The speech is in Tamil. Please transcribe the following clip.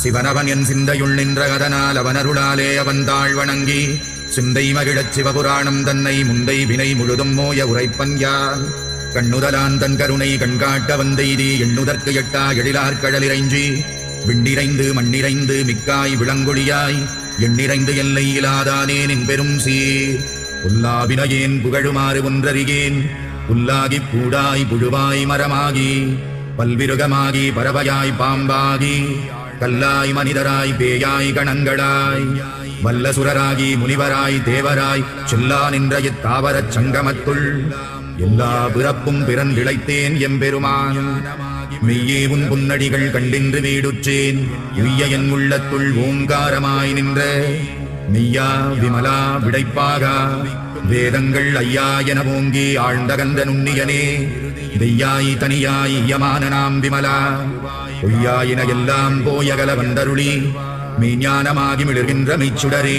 சிவனவன் என் சிந்தையுள் நின்ற அதனால் அவனருளாலே அவன் தாழ் வணங்கி சிந்தை மகிழச் சிவபுராணம் தன்னை முந்தை வினை முழுதும் மோய உரைப்பன் யான் கண்ணுதலான் தன் கருணை கண்காட்ட வந்தெய்தி எண்ணுதற்கு எட்டா எழிலார் கடலிறைஞ்சி விண்ணிறைந்து மண்ணிறைந்து மிக்காய் விளங்கொழியாய் எண்ணிறைந்து எல்லை இலாதானேன் பெரும் சீர் புல்லாவினையேன் புகழுமாறு ஒன்றறியேன் புல்லாகி பூடாய் புழுவாய் மரமாகி பல்விருகமாகி பறவையாய் பாம்பாகி கல்லாய் மனிதராய் பேயாய் கணங்களாய் வல்லசுரராகி முனிவராய் தேவராய் செல்லா நின்ற இத்தாவரச் சங்கமத்துள் எல்லா பிறப்பும் பிறந்திழைத்தேன் எம்பெருமான் மெய்யே உன் புன்னடிகள் கண்டின்று வீடுற்றேன் உய்ய என் உள்ளத்துள் ஓங்காரமாய் நின்ற மெய்யா விமலா விடைப்பாகா வேதங்கள் ஐயா என ஓங்கி ஆழ்ந்தகந்த நுண்ணியனே தெய்யாய் தனியாய் யமான நாம் விமலா பொய்யாயின எல்லாம் போயகல வந்தருளி மெய்ஞானமாகி மிளர்கின்ற மெய்ச்சுடரே